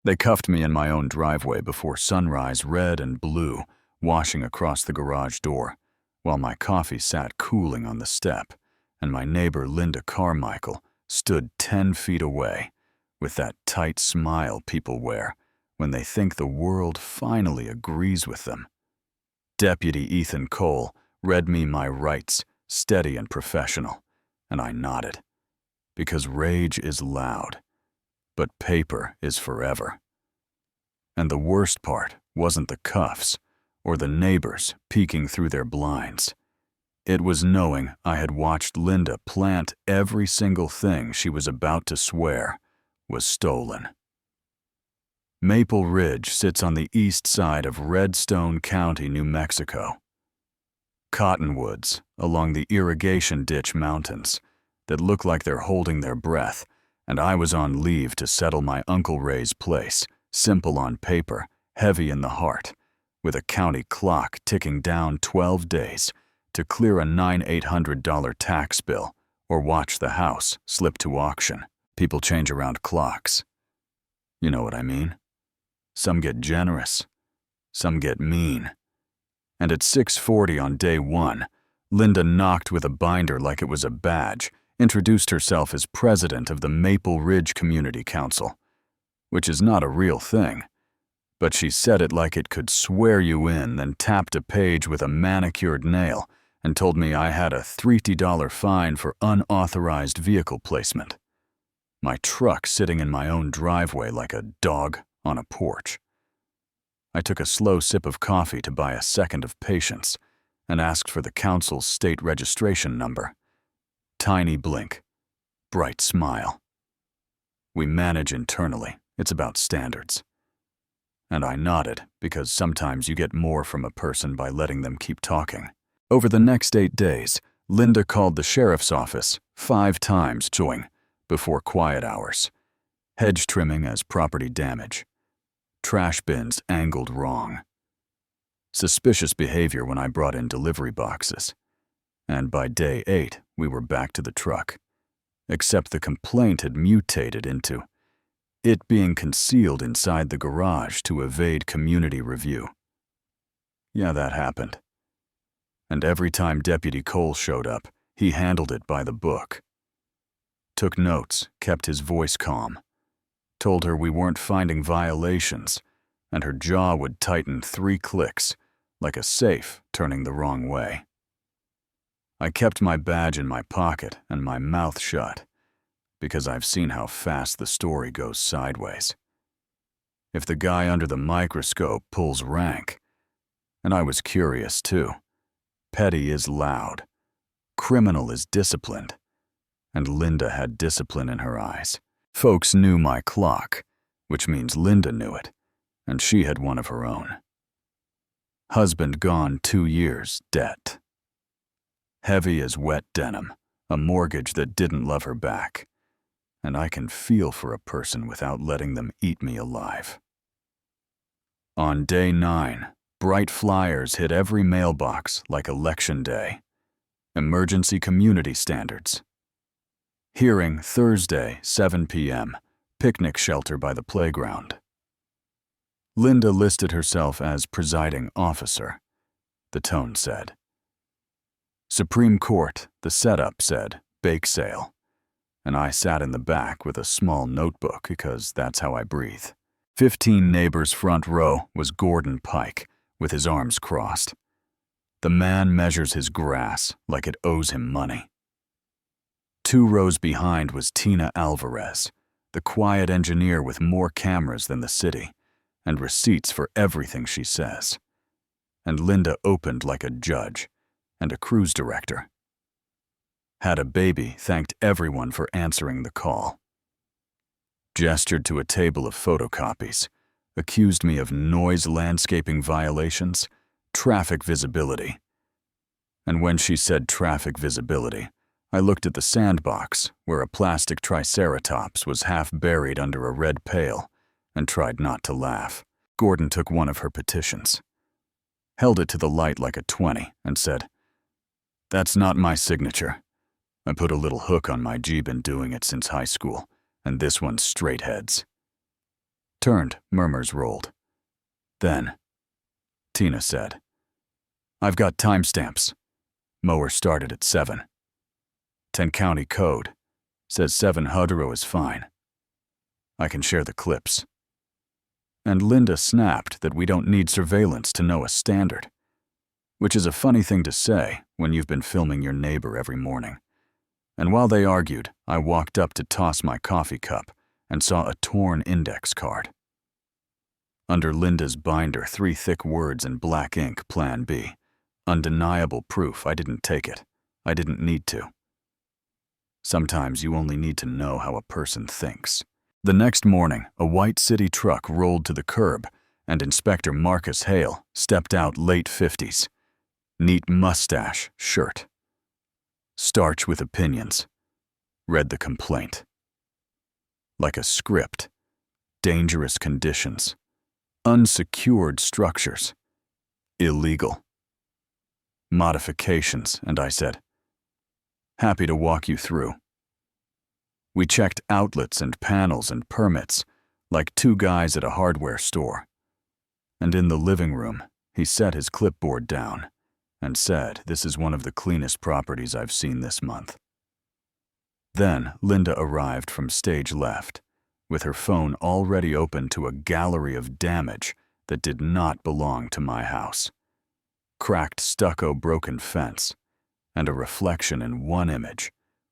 They cuffed me in my own driveway before sunrise, red and blue, washing across the garage door, while my coffee sat cooling on the step, and my neighbor Linda Carmichael stood 10 feet away, with that tight smile people wear when they think the world finally agrees with them. Deputy Ethan Cole read me my rights, steady and professional, and I nodded, because rage is loud, but paper is forever. And the worst part wasn't the cuffs or the neighbors peeking through their blinds. It was knowing I had watched Linda plant every single thing she was about to swear was stolen. Maple Ridge sits on the east side of Redstone County, New Mexico. Cottonwoods along the irrigation ditch mountains that look like they're holding their breath, and I was on leave to settle my Uncle Ray's place, simple on paper, heavy in the heart, with a county clock ticking down 12 days to clear a $9,800 tax bill or watch the house slip to auction. People change around clocks. You know what I mean? Some get generous, some get mean. And at 6:40 on day one, Linda knocked with a binder like it was a badge, introduced herself as president of the Maple Ridge Community Council, which is not a real thing, but she said it like it could swear you in, then tapped a page with a manicured nail and told me I had a $30 fine for unauthorized vehicle placement. My truck sitting in my own driveway like a dog on a porch. I took a slow sip of coffee to buy a second of patience and asked for the council's state registration number. Tiny blink, bright smile. We manage internally. It's about standards. And I nodded because sometimes you get more from a person by letting them keep talking. Over the next 8 days, Linda called the sheriff's office 5 times before quiet hours. Hedge trimming as property damage. Trash bins angled wrong. Suspicious behavior when I brought in delivery boxes. And by day 8, we were back to the truck. Except the complaint had mutated into it being concealed inside the garage to evade community review. Yeah, that happened. And every time Deputy Cole showed up, he handled it by the book. Took notes, kept his voice calm. Told her we weren't finding violations, and her jaw would tighten 3 clicks, like a safe turning the wrong way. I kept my badge in my pocket and my mouth shut, because I've seen how fast the story goes sideways. If the guy under the microscope pulls rank, and I was curious too, petty is loud, criminal is disciplined, and Linda had discipline in her eyes. Folks knew my clock, which means Linda knew it, and she had one of her own. Husband gone 2 years, debt. Heavy as wet denim, a mortgage that didn't love her back, and I can feel for a person without letting them eat me alive. On day 9, bright flyers hit every mailbox like Election Day. Emergency community standards. Hearing Thursday, 7 p.m., picnic shelter by the playground. Linda listed herself as presiding officer, the tone said. Supreme Court, the setup said, bake sale, and I sat in the back with a small notebook because that's how I breathe. 15 neighbors' front row was Gordon Pike, with his arms crossed. The man measures his grass like it owes him money. 2 rows behind was Tina Alvarez, the quiet engineer with more cameras than the city, and receipts for everything she says. And Linda opened like a judge and a cruise director. Had a baby, thanked everyone for answering the call. Gestured to a table of photocopies, accused me of noise landscaping violations, traffic visibility. And when she said traffic visibility, I looked at the sandbox where a plastic triceratops was half buried under a red pail and tried not to laugh. Gordon took one of her petitions, held it to the light like a 20, and said, "That's not my signature. I put a little hook on my G, been doing it since high school, and this one's straight heads." Turned, murmurs rolled. Then, Tina said, "I've got timestamps. Mower started at 7. 10 county code. Says 7 HOA is fine. I can share the clips." And Linda snapped that we don't need surveillance to know a standard, which is a funny thing to say when you've been filming your neighbor every morning. And while they argued, I walked up to toss my coffee cup and saw a torn index card. Under Linda's binder, 3 thick words in black ink, Plan B. Undeniable proof I didn't take it. I didn't need to. Sometimes you only need to know how a person thinks. The next morning, a white city truck rolled to the curb, and Inspector Marcus Hale stepped out, late 50s. Neat mustache, shirt. Starch with opinions. Read the complaint. Like a script. Dangerous conditions. Unsecured structures. Illegal. Modifications, and I said, "Happy to walk you through." We checked outlets and panels and permits, like 2 guys at a hardware store. And in the living room, he set his clipboard down and said, "This is one of the cleanest properties I've seen this month." Then Linda arrived from stage left, with her phone already open to a gallery of damage that did not belong to my house. Cracked stucco broken fence, and a reflection in one image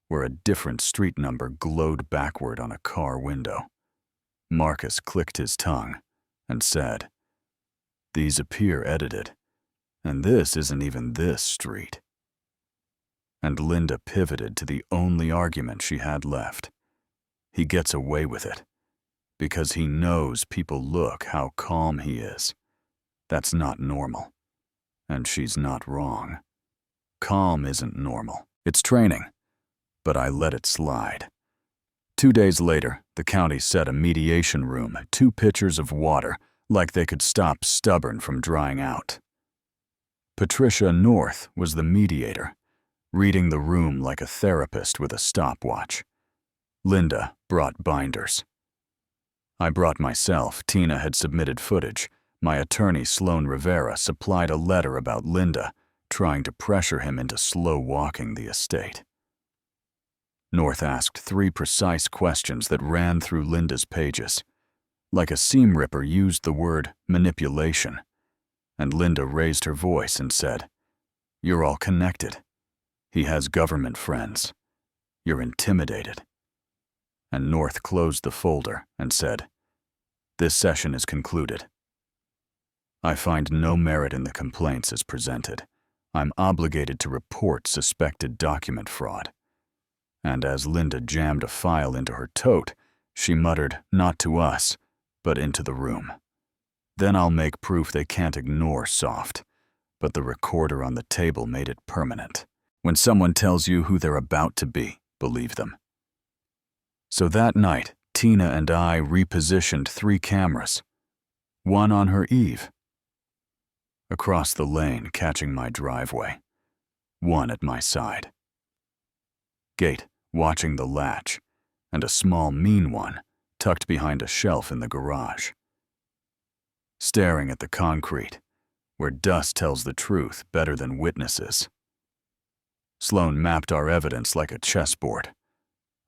where a different street number glowed backward on a car window. Marcus clicked his tongue and said, "These appear edited, and this isn't even this street." And Linda pivoted to the only argument she had left. He gets away with it because he knows people look how calm he is. That's not normal, and she's not wrong. Calm isn't normal. It's training. But I let it slide. 2 days later, the county set a mediation room, 2 pitchers of water, like they could stop Stubborn from drying out. Patricia North was the mediator, reading the room like a therapist with a stopwatch. Linda brought binders. I brought myself. Tina had submitted footage. My attorney, Sloan Rivera, supplied a letter about Linda, trying to pressure him into slow-walking the estate. North asked 3 precise questions that ran through Linda's pages. Like a seam ripper used the word manipulation, and Linda raised her voice and said, "You're all connected. He has government friends. You're intimidated." And North closed the folder and said, "This session is concluded. I find no merit in the complaints as presented. I'm obligated to report suspected document fraud." And as Linda jammed a file into her tote, she muttered, not to us, but into the room, "Then I'll make proof they can't ignore soft." But the recorder on the table made it permanent. When someone tells you who they're about to be, believe them. So that night, Tina and I repositioned 3 cameras, one on her eave, across the lane catching my driveway, one at my side, gate watching the latch, and a small mean one tucked behind a shelf in the garage, staring at the concrete, where dust tells the truth better than witnesses. Sloan mapped our evidence like a chessboard.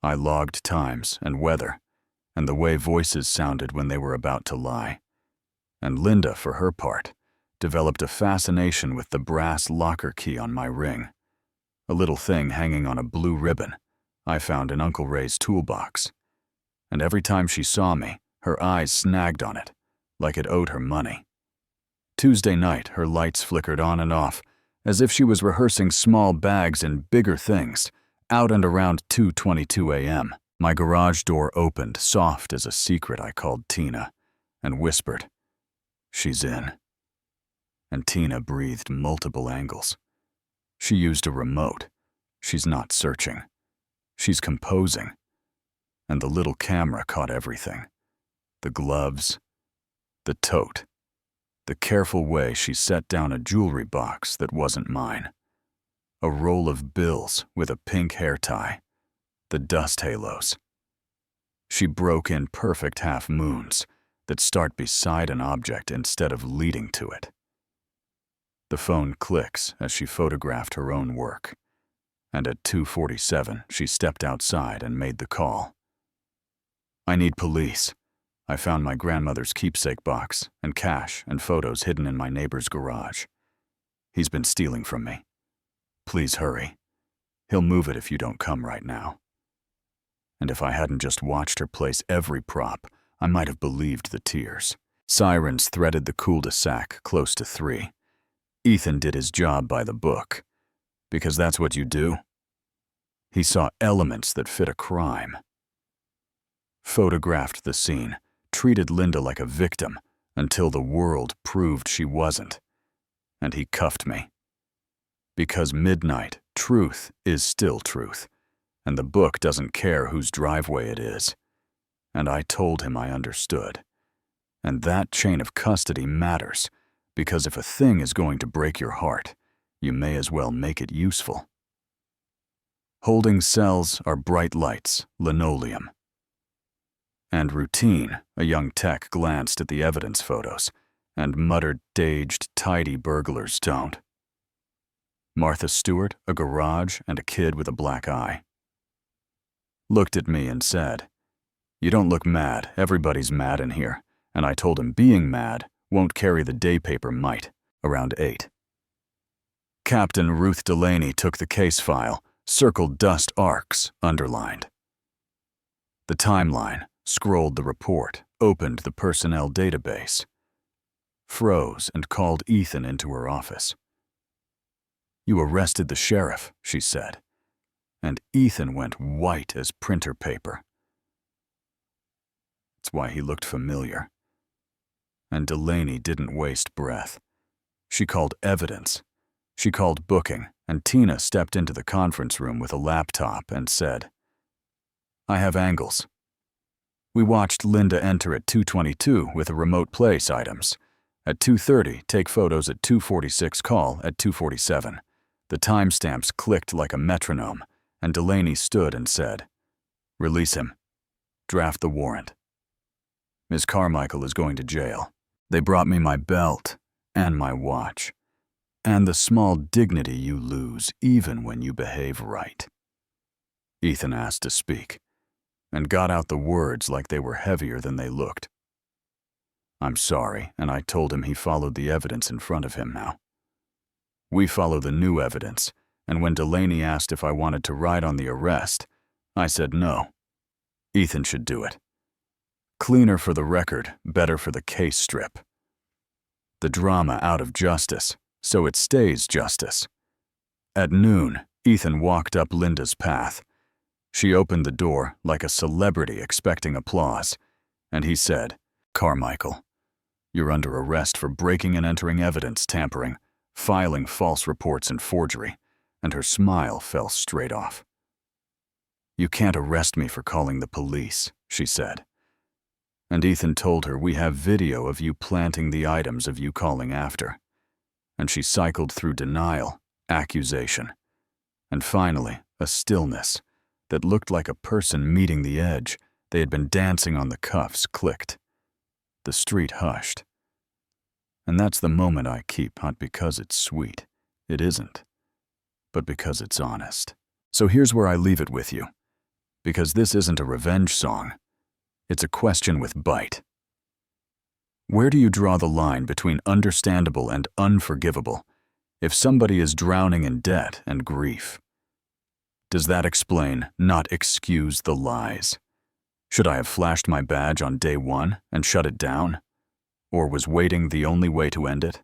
I logged times and weather, and the way voices sounded when they were about to lie. And Linda, for her part, developed a fascination with the brass locker key on my ring, a little thing hanging on a blue ribbon I found in Uncle Ray's toolbox. And every time she saw me, her eyes snagged on it, like it owed her money. Tuesday night, her lights flickered on and off, as if she was rehearsing small bags and bigger things, out and around 2:22 a.m. My garage door opened, soft as a secret. I called Tina and whispered, "She's in." And Tina breathed multiple angles. She used a remote. She's not searching. She's composing. And the little camera caught everything. The gloves, the tote, the careful way she set down a jewelry box that wasn't mine, a roll of bills with a pink hair tie, the dust halos. She broke in perfect half moons, that start beside an object instead of leading to it. The phone clicks as she photographed her own work, and at 2:47 she stepped outside and made the call. "I need police. I found my grandmother's keepsake box and cash and photos hidden in my neighbor's garage. He's been stealing from me. Please hurry. He'll move it if you don't come right now." And if I hadn't just watched her place every prop, I might have believed the tears. Sirens threaded the cul-de-sac close to 3. Ethan did his job by the book, because that's what you do. He saw elements that fit a crime. Photographed the scene, treated Linda like a victim until the world proved she wasn't. And he cuffed me. Because midnight, truth is still truth, and the book doesn't care whose driveway it is. And I told him I understood. And that chain of custody matters, because if a thing is going to break your heart, you may as well make it useful. Holding cells are bright lights, linoleum. And routine, a young tech glanced at the evidence photos and muttered staged, tidy burglars don't. Martha Stewart, a garage, and a kid with a black eye. Looked at me and said, "You don't look mad, everybody's mad in here," and I told him being mad won't carry the day paper might, around 8. Captain Ruth Delaney took the case file, circled dust arcs, underlined. The timeline, scrolled the report, opened the personnel database. Froze and called Ethan into her office. "You arrested the sheriff," she said, and Ethan went white as printer paper. That's why he looked familiar. And Delaney didn't waste breath. She called evidence. She called booking, and Tina stepped into the conference room with a laptop and said, "I have angles. We watched Linda enter at 2:22 with the remote place items. At 2:30, take photos at 2:46, call at 2:47. The timestamps clicked like a metronome, and Delaney stood and said, 'Release him. Draft the warrant. Ms. Carmichael is going to jail.' They brought me my belt and my watch, and the small dignity you lose even when you behave right." Ethan asked to speak, and got out the words like they were heavier than they looked. "I'm sorry," and I told him he followed the evidence in front of him now. We follow the new evidence, and when Delaney asked if I wanted to ride on the arrest, I said no. Ethan should do it. Cleaner for the record, better for the case strip. The drama out of justice, so it stays justice. At noon, Ethan walked up Linda's path. She opened the door like a celebrity expecting applause, and he said, "Carmichael, you're under arrest for breaking and entering evidence tampering, filing false reports and forgery," and her smile fell straight off. "You can't arrest me for calling the police," she said. And Ethan told her, "We have video of you planting the items of you calling after." And she cycled through denial, accusation, and finally a stillness that looked like a person meeting the edge. They had been dancing on the cuffs clicked. The street hushed. And that's the moment I keep, not because it's sweet. It isn't. But because it's honest. So here's where I leave it with you. Because this isn't a revenge song. It's a question with bite. Where do you draw the line between understandable and unforgivable if somebody is drowning in debt and grief? Does that explain, not excuse, the lies? Should I have flashed my badge on day one and shut it down? Or was waiting the only way to end it?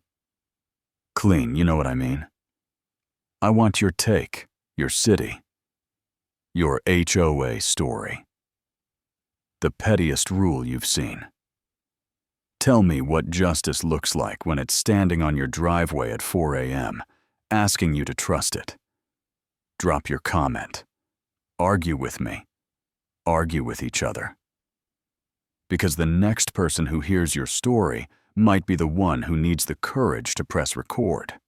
Clean, you know what I mean. I want your take, your city, your HOA story. The pettiest rule you've seen. Tell me what justice looks like when it's standing on your driveway at 4 a.m., asking you to trust it. Drop your comment. Argue with me. Argue with each other. Because the next person who hears your story might be the one who needs the courage to press record.